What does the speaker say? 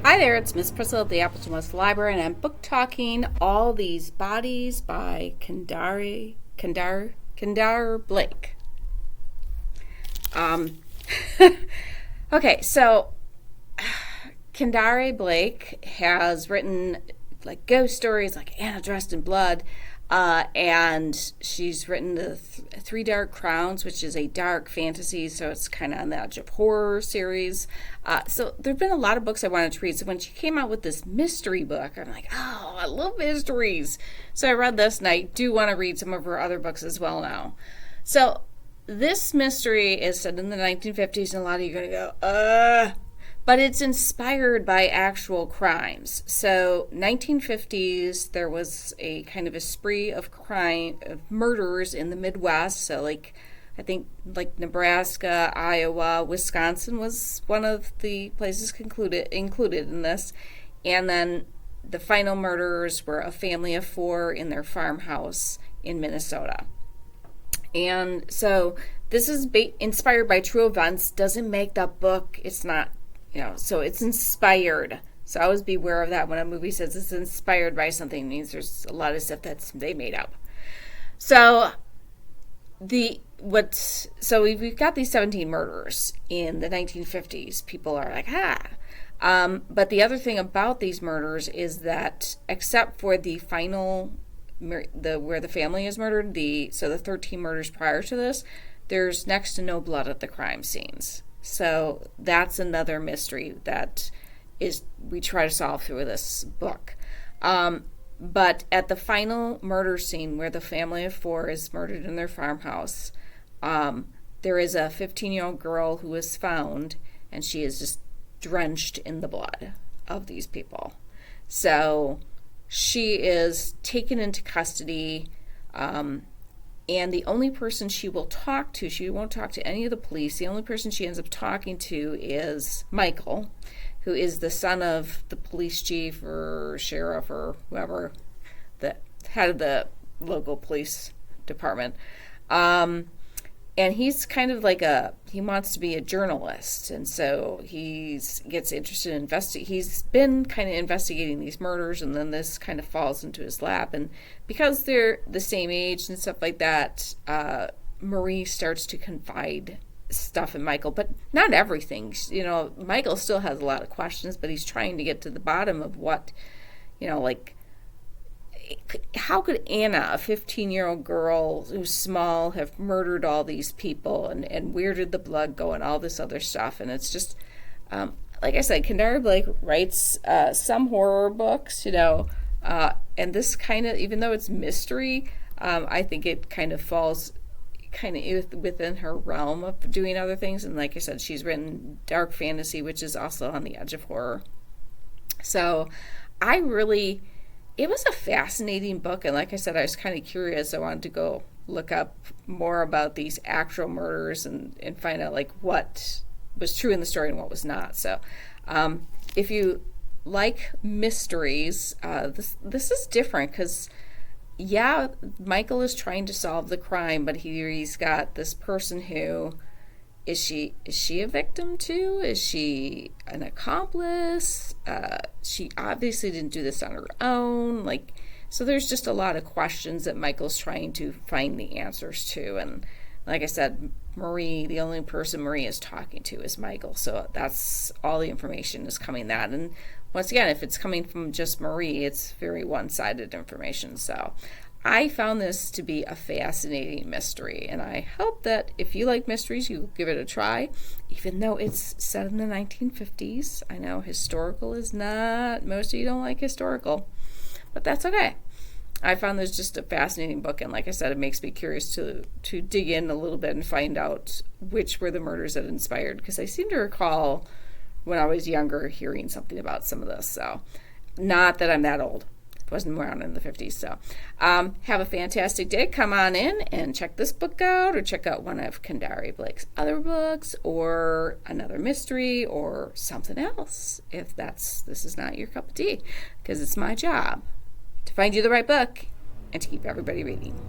Hi there, it's Miss Priscilla at the Appleton West Library, and I'm book talking All These Bodies by Kendare Blake. Um, okay, so Kendare Blake has written like ghost stories like Anna Dressed in Blood, and she's written the Three Dark Crowns, which is a dark fantasy, so it's kind of on the edge of horror series. So there have been a lot of books I wanted to read. So when she came out with this mystery book, I'm like, oh, I love mysteries. So I read this, and I do want to read some of her other books as well now. So this mystery is set in the 1950s, and a lot of you are going to go, but it's inspired by actual crimes. So 1950s, there was a kind of a spree of crime, of murders in the Midwest. So I think Nebraska, Iowa, Wisconsin was one of the places included in this. And then the final murders were a family of four in their farmhouse in Minnesota. And so this is inspired by true events. Doesn't make the book, it's not, so it's inspired. So always beware of that when a movie says it's inspired by something. It means there's a lot of stuff that they made up. So we've got these 17 murders in the 1950s. People are like, but the other thing about these murders is that, except for the final, where the family is murdered, the 13 murders prior to this, there's next to no blood at the crime scenes. So that's another mystery that we try to solve through this book. But at the final murder scene where the family of four is murdered in their farmhouse, there is a 15-year-old girl who is found, and she is just drenched in the blood of these people. So she is taken into custody, and the only person she will talk to, she won't talk to any of the police, the only person she ends up talking to is Michael, who is the son of the police chief or sheriff or whoever, the head of the local police department. And he's kind of he wants to be a journalist, and so he gets interested in he's been kind of investigating these murders, and then this kind of falls into his lap. And because they're the same age and stuff like that, Marie starts to confide stuff in Michael, but not everything. Michael still has a lot of questions, but he's trying to get to the bottom of what, how could Anna, a 15-year-old girl who's small, have murdered all these people, and where did the blood go, and all this other stuff. And it's just, like I said, Kendare Blake writes some horror books, and this kind of, even though it's mystery, I think it kind of falls kind of within her realm of doing other things. And like I said, she's written dark fantasy, which is also on the edge of horror. So it was a fascinating book, and like I said, I was kind of curious. I wanted to go look up more about these actual murders and find out what was true in the story and what was not. So if you like mysteries, this is different because, yeah, Michael is trying to solve the crime, but he's got this person who, is she a victim too? Is she an accomplice? She obviously didn't do this on her own. So there's just a lot of questions that Michael's trying to find the answers to. And like I said, the only person Marie is talking to is Michael. So that's all the information is coming that. And once again, if it's coming from just Marie, it's very one-sided information. So I found this to be a fascinating mystery, and I hope that if you like mysteries, you give it a try, even though it's set in the 1950s. I know historical is not, most of you don't like historical, but that's okay. I found this just a fascinating book, and like I said, it makes me curious to dig in a little bit and find out which were the murders that inspired, because I seem to recall when I was younger hearing something about some of this. So not that I'm that old. Wasn't around in the 50s. So have a fantastic day. Come on in and check this book out, or check out one of Kendare Blake's other books, or another mystery, or something else, if this is not your cup of tea, because it's my job to find you the right book and to keep everybody reading.